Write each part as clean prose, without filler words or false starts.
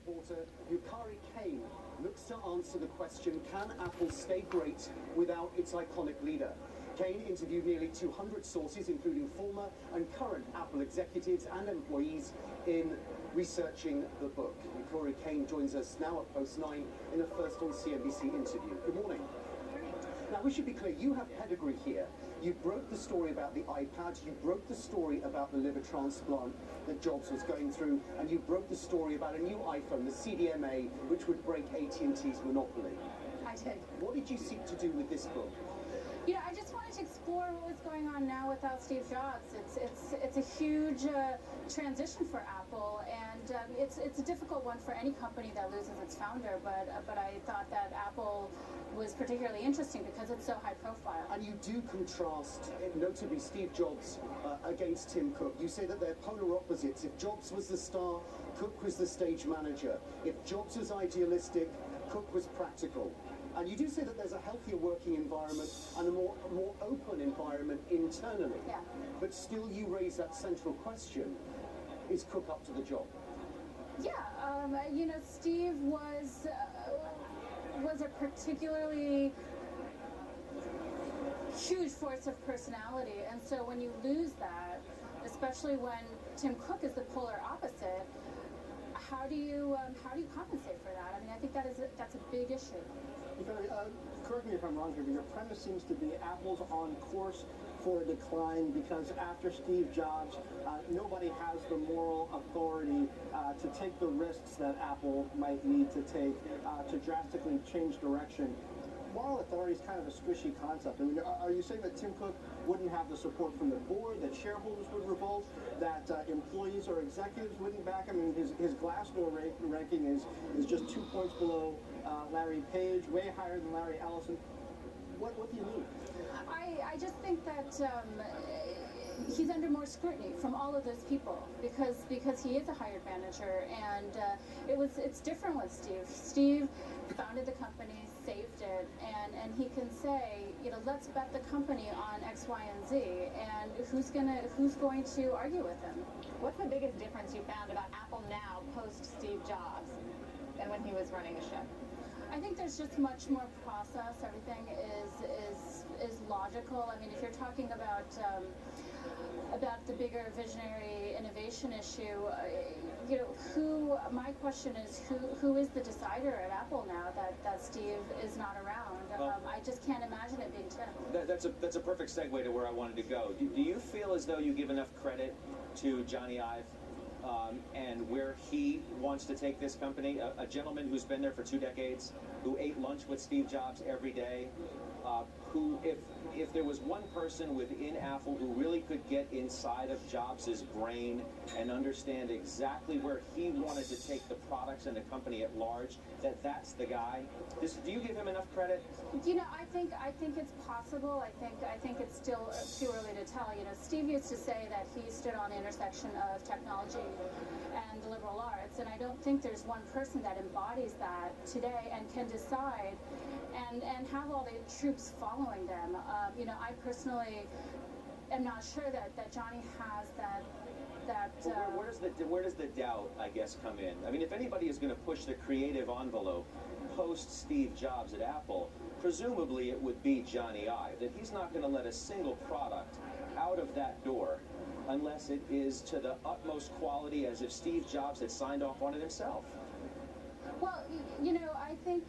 Reporter Yukari Kane looks to answer the question, can Apple stay great without its iconic leader? Kane interviewed nearly 200 sources, including former and current Apple executives and employees, in researching the book. Yukari Kane joins us now at Post 9 in a first on CNBC interview. Good morning. Now, we should be clear, you have pedigree here. You broke the story about the iPad, you broke the story about the liver transplant that Jobs was going through, and you broke the story about a new iPhone, the CDMA, which would break AT&T's monopoly. I did. What did you seek to do with this book? You know, I just wanted to explore what was going on now without Steve Jobs. It's a huge transition for Apple, and it's a difficult one for any company that loses its founder. But I thought that Apple was particularly interesting because it's so high profile. And you do contrast, notably, Steve Jobs against Tim Cook. You say that they're polar opposites. If Jobs was the star, Cook was the stage manager. If Jobs was idealistic, Cook was practical. And you do say that there's a healthier working environment and a more open environment internally. Yeah. But still you raise that central question, is Cook up to the job? Yeah, you know, Steve was a particularly huge force of personality, and so when you lose that, especially when Tim Cook is the polar opposite, how do you compensate for that? I mean, I think that's a big issue. Correct me if I'm wrong here, but your premise seems to be Apple's on course for a decline because after Steve Jobs, nobody has the moral authority to take the risks that Apple might need to take to drastically change direction. Moral authority is kind of a squishy concept. I mean, are you saying that Tim Cook wouldn't have the support from the board, that shareholders would revolt, that employees or executives wouldn't back him? I mean, his Glassdoor ranking is just 2 points below Larry Page, way higher than Larry Ellison. What do you mean? I just think that he's under more scrutiny from all of those people because he is a hired manager, and it's different with Steve. Steve founded the company, saved it, and he can say, you know, let's bet the company on X, Y, and Z, and who's going to argue with him? What's the biggest difference you found about Apple now post Steve Jobs than when he was running the ship? I think there's just much more process. Everything is logical. I mean, if you're talking about the bigger visionary innovation issue, you know, my question is who is the decider at Apple now that Steve is not around? Well, I just can't imagine it being Tim. That's a perfect segue to where I wanted to go. Do you feel as though you give enough credit to Johnny Ive and where he wants to take this company? A gentleman who's been there for 2 decades, who ate lunch with Steve Jobs every day, who, if there was one person within Apple who really could get inside of Jobs' brain and understand exactly where he wanted to take the products and the company at large, that's the guy. Do you give him enough credit? You know, I think it's possible. I think it's still too early to tell. You know, Steve used to say that he stood on the intersection of technology and the liberal arts, and I don't think there's one person that embodies that today and can decide and have all the troops following them. You know, I personally am not sure that Johnny has that. Well, where does the doubt, I guess, come in? I mean, if anybody is going to push the creative envelope post Steve Jobs at Apple, presumably it would be Johnny Ive. That he's not going to let a single product out of that door unless it is to the utmost quality, as if Steve Jobs had signed off on it himself. Well, you know, I think.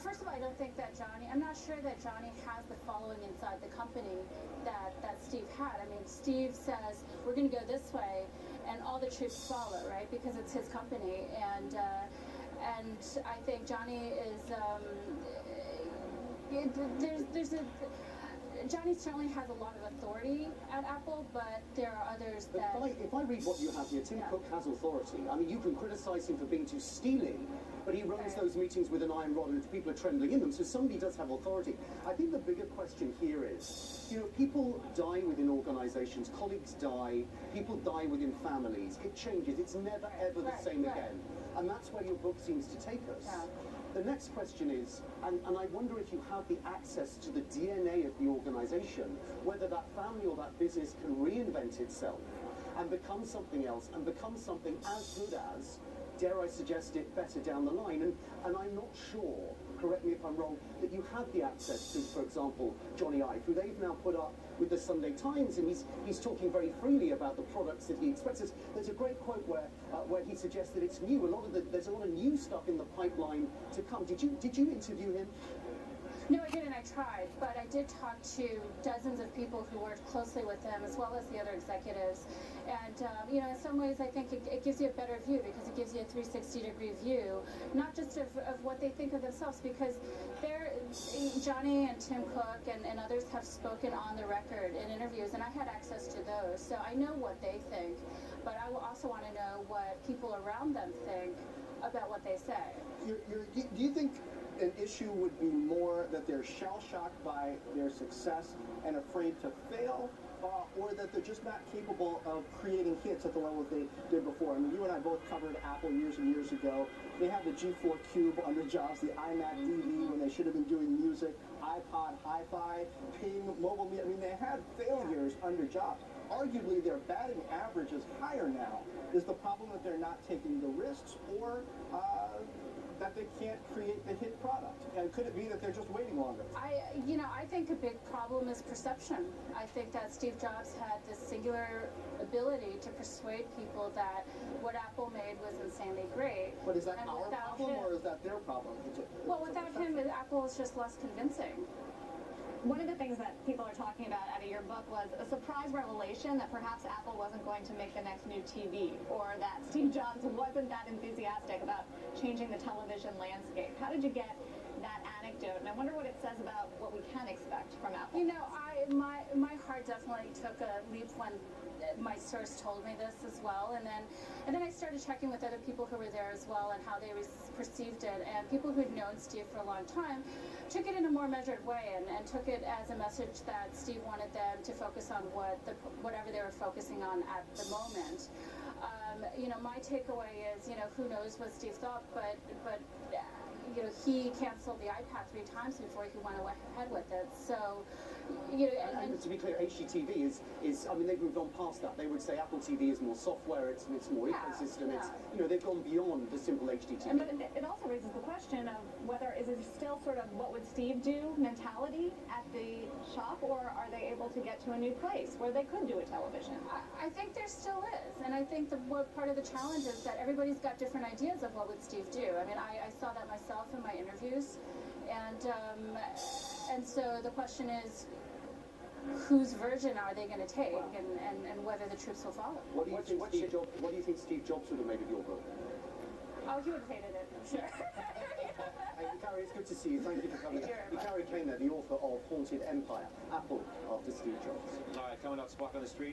First of all, I don't think that I'm not sure that Johnny has the following inside the company that Steve had. I mean, Steve says, we're going to go this way, and all the troops follow, right? Because it's his company, and I think Johnny is, Johnny certainly has a lot of authority at Apple, but there are others that... If I read what you have here, Tim Cook has authority. I mean, you can criticize him for being too steely, but he runs those meetings with an iron rod and people are trembling in them, so somebody does have authority. I think the bigger question here is, you know, people die within organizations, colleagues die, people die within families. It changes. It's never, ever the same again. And that's where your book seems to take us. Yeah. The next question is, and I wonder if you have the access to the DNA of the organization, whether that family or that business can reinvent itself and become something else, and become something as good as, dare I suggest it, better down the line. And I'm not sure, correct me if I'm wrong, that you had the access to, for example, Johnny Ive, who they've now put up with the Sunday Times, and he's talking very freely about the products that he expects. There's a great quote where he suggests that it's new. There's a lot of new stuff in the pipeline to come. Did you interview him? No, I didn't. I tried, but I did talk to dozens of people who worked closely with him, as well as the other executives. And, you know, in some ways, I think it gives you a better view, because it gives you a 360-degree view, not just of what they think of themselves, because Johnny and Tim Cook and others have spoken on the record in interviews, and I had access to those, so I know what they think, but I also want to know what people around them think about what they say. Do you think an issue would be more that they're shell-shocked by their success and afraid to fail, or that they're just not capable of creating hits at the level that they did before? I mean, you and I both covered Apple years and years ago. They had the G4 Cube under Jobs, the iMac DV when they should have been doing music, iPod, Hi-Fi, Ping, mobile media. I mean, they had failures under Jobs. Arguably, their batting average is higher now. Is the problem that they're not taking the risks, or that they can't create the hit product? And could it be that they're just waiting longer? I think a big problem is perception. I think that Steve Jobs had this singular ability to persuade people that what Apple made was insanely great. But is that And our without problem, him, or is that their problem? well, without him, Apple is just less convincing. One of the things that people are talking about out of your book was a surprise revelation that perhaps Apple wasn't going to make the next new TV, or that Steve Jobs wasn't that enthusiastic about changing the television landscape. How did you get that anecdote? And I wonder what it says about what we can expect from Apple. You know, my heart definitely took a leap when my source told me this as well, and then I started checking with other people who were there as well and how they perceived it, and people who'd known Steve for a long time took it in a more measured way and took it as a message that Steve wanted them to focus on whatever they were focusing on at the moment. You know, my takeaway is, you know, who knows what Steve thought, but you know, he canceled the iPad 3 times before he went ahead with it. So, you know, and to be clear, HDTV is I mean, they've moved on past that. They would say Apple TV is more software, it's more ecosystem. Yeah. It's, you know, they've gone beyond the simple HDTV. But it also raises the question of whether is it still sort of what would Steve do mentality at the shop, or are they able to get to a new place where they could do a television? I think there still is, and I think part of the challenge is that everybody's got different ideas of what would Steve do. I mean, I saw that myself in my interviews, and so the question is, whose version are they going to take, and whether the troops will follow. What do you think Steve Jobs would have made of your book? Oh, he would have hated it, I'm sure. Yukari, it's good to see you. Thank you for coming. Yukari Kane, the author of Haunted Empire, Apple after Steve Jobs. All right, coming up, Spark on the Street.